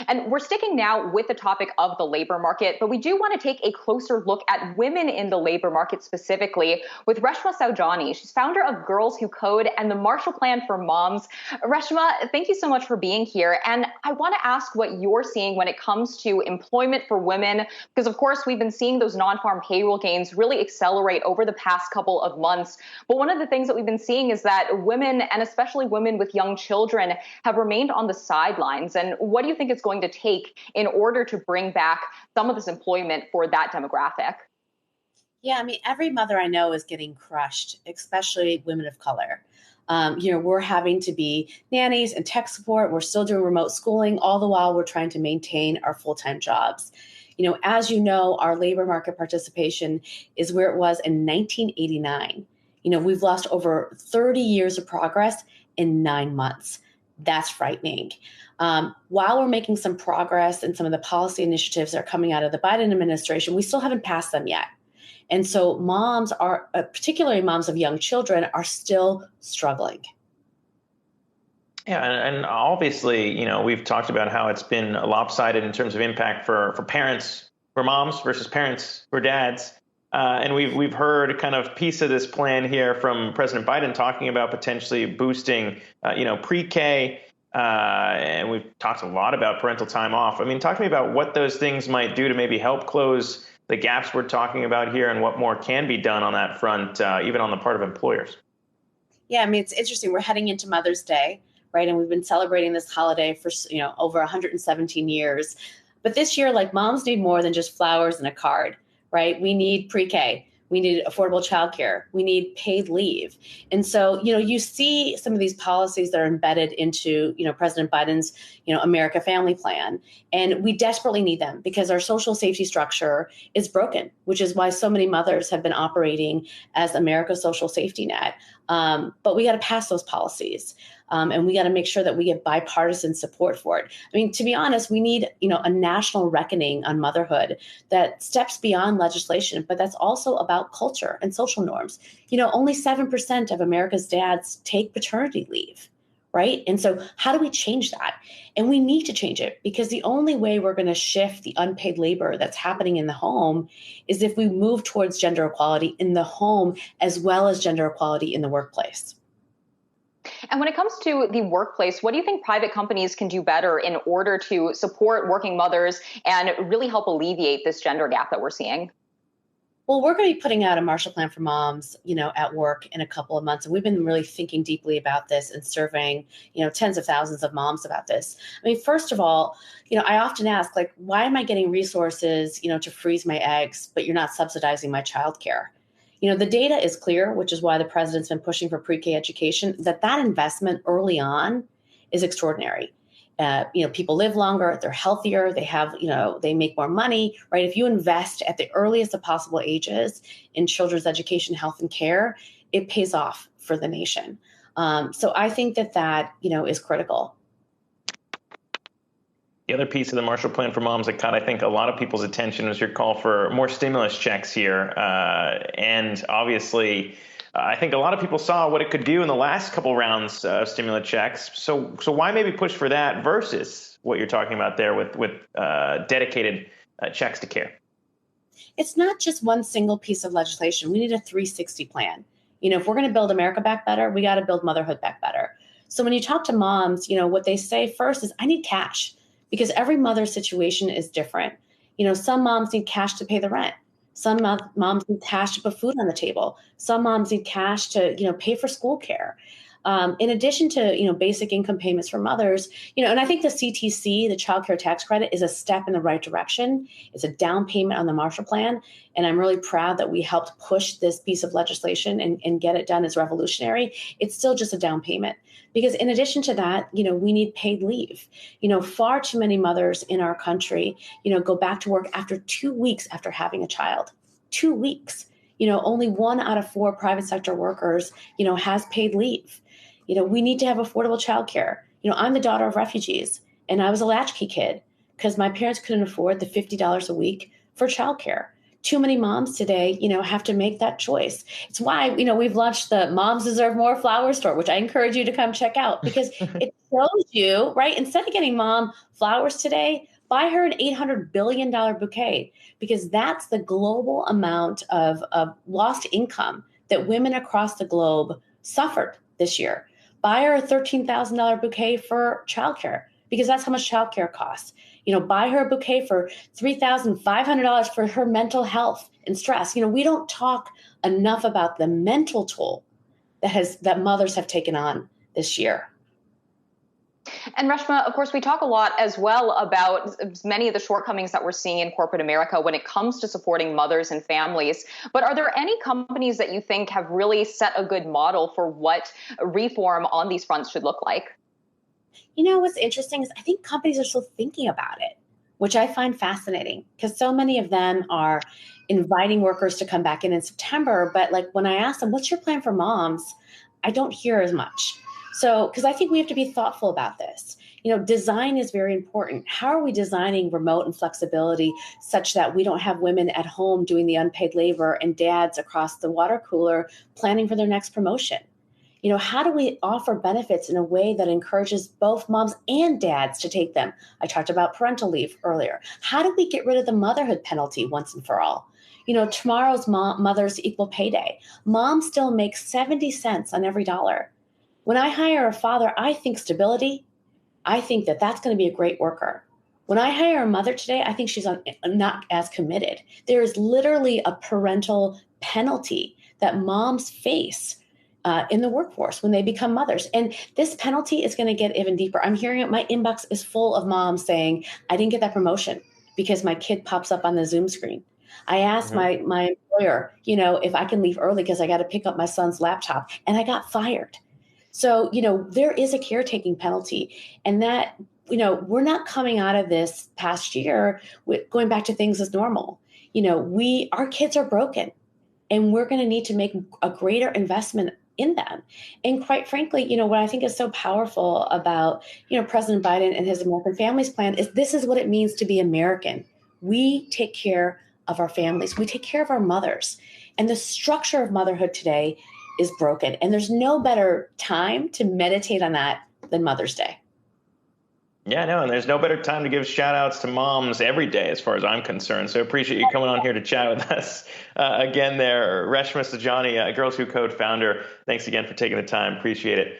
And we're sticking now with the topic of the labor market, but we do want to take a closer look at women in the labor market specifically with Reshma Saujani. She's founder of Girls Who Code and the Marshall Plan for Moms. Reshma, thank you so much for being here. And I want to ask what you're seeing when it comes to employment for women, because of course we've been seeing those non-farm payroll gains really accelerate over the past couple of months. But one of the things that we've been seeing is that women, and especially women with young children, have remained on the sidelines. And what do you think it's going to take in order to bring back some of this employment for that demographic? Yeah, I mean, every mother I know is getting crushed, especially women of color. We're having to be nannies and tech support. We're still doing remote schooling, all the while we're trying to maintain our full-time jobs. As you know, our labor market participation is where it was in 1989. We've lost over 30 years of progress in 9 months. That's frightening. While we're making some progress in some of the policy initiatives that are coming out of the Biden administration, we still haven't passed them yet. And so moms are, particularly moms of young children, are still struggling. Yeah, and obviously, we've talked about how it's been lopsided in terms of impact for parents, for moms versus parents, for dads. And we've heard kind of piece of this plan here from President Biden talking about potentially boosting, pre-K. And we've talked a lot about parental time off. I mean, talk to me about what those things might do to maybe help close the gaps we're talking about here and what more can be done on that front, even on the part of employers. Yeah, I mean, it's interesting. We're heading into Mother's Day, right? And we've been celebrating this holiday for, over 117 years. But this year, moms need more than just flowers and a card, right? We need pre-K. We need affordable childcare. We need paid leave. And so, you see some of these policies that are embedded into, President Biden's, America Family Plan. And we desperately need them because our social safety structure is broken, which is why so many mothers have been operating as America's social safety net. But we got to pass those policies. And we got to make sure that we get bipartisan support for it. I mean, to be honest, we need, a national reckoning on motherhood that steps beyond legislation, but that's also about culture and social norms. Only 7% of America's dads take paternity leave, right? And so how do we change that? And we need to change it because the only way we're going to shift the unpaid labor that's happening in the home is if we move towards gender equality in the home as well as gender equality in the workplace. And when it comes to the workplace, what do you think private companies can do better in order to support working mothers and really help alleviate this gender gap that we're seeing? Well, we're going to be putting out a Marshall Plan for Moms, at work in a couple of months. And we've been really thinking deeply about this and surveying, tens of thousands of moms about this. I mean, first of all, I often ask, why am I getting resources, to freeze my eggs, but you're not subsidizing my childcare? The data is clear, which is why the president's been pushing for pre-K education, that investment early on is extraordinary. People live longer, they're healthier, they have, they make more money, right? If you invest at the earliest of possible ages in children's education, health, and care, it pays off for the nation. So I think that is critical. The other piece of the Marshall Plan for Moms that caught, I think, a lot of people's attention was your call for more stimulus checks here. And obviously, I think a lot of people saw what it could do in the last couple rounds of stimulus checks. So why maybe push for that versus what you're talking about there with dedicated checks to care? It's not just one single piece of legislation. We need a 360 plan. If we're going to build America back better, we got to build motherhood back better. So when you talk to moms, what they say first is, I need cash. Because every mother's situation is different. Some moms need cash to pay the rent. Some moms need cash to put food on the table. Some moms need cash to, pay for school care. In addition to, basic income payments for mothers, and I think the CTC, the child care tax credit, is a step in the right direction. It's a down payment on the Marshall Plan. And I'm really proud that we helped push this piece of legislation and get it done. It's revolutionary. It's still just a down payment. Because in addition to that, we need paid leave. Far too many mothers in our country, go back to work after 2 weeks after having a child. 2 weeks. Only 1 out of 4 private sector workers, has paid leave. We need to have affordable childcare. I'm the daughter of refugees, and I was a latchkey kid because my parents couldn't afford the $50 a week for childcare. too many moms today, have to make that choice. It's why, we've launched the Moms Deserve More flower store, which I encourage you to come check out, because it shows you, right? Instead of getting mom flowers today, buy her an $800 billion bouquet, because that's the global amount of lost income that women across the globe suffered this year. Buy her a $13,000 bouquet for childcare, because that's how much childcare costs. Buy her a bouquet for $3,500 for her mental health and stress. We don't talk enough about the mental toll that mothers have taken on this year. And Reshma, of course, we talk a lot as well about many of the shortcomings that we're seeing in corporate America when it comes to supporting mothers and families. But are there any companies that you think have really set a good model for what reform on these fronts should look like? What's interesting is I think companies are still thinking about it, which I find fascinating, because so many of them are inviting workers to come back in September. But like when I ask them, what's your plan for moms? I don't hear as much. So, because I think we have to be thoughtful about this. Design is very important. How are we designing remote and flexibility such that we don't have women at home doing the unpaid labor and dads across the water cooler planning for their next promotion? How do we offer benefits in a way that encourages both moms and dads to take them? I talked about parental leave earlier. How do we get rid of the motherhood penalty once and for all? Tomorrow's Mother's Equal Pay Day. Moms still make 70 cents on every dollar. When I hire a father, I think stability. I think that that's going to be a great worker. When I hire a mother today, I think she's not as committed. There is literally a parental penalty that moms face in the workforce when they become mothers. And this penalty is going to get even deeper. I'm hearing it. My inbox is full of moms saying, I didn't get that promotion because my kid pops up on the Zoom screen. I asked my employer, if I can leave early because I got to pick up my son's laptop, and I got fired. So, there is a caretaking penalty, and that, we're not coming out of this past year with going back to things as normal. Our kids are broken, and we're going to need to make a greater investment in them. And quite frankly, what I think is so powerful about, President Biden and his American Families Plan is this is what it means to be American. We take care of our families. We take care of our mothers. And the structure of motherhood today is broken. And there's no better time to meditate on that than Mother's Day. Yeah, no, and there's no better time to give shout outs to moms every day as far as I'm concerned. So appreciate you coming on here to chat with us again there. Reshma Saujani, Girls Who Code founder. Thanks again for taking the time. Appreciate it.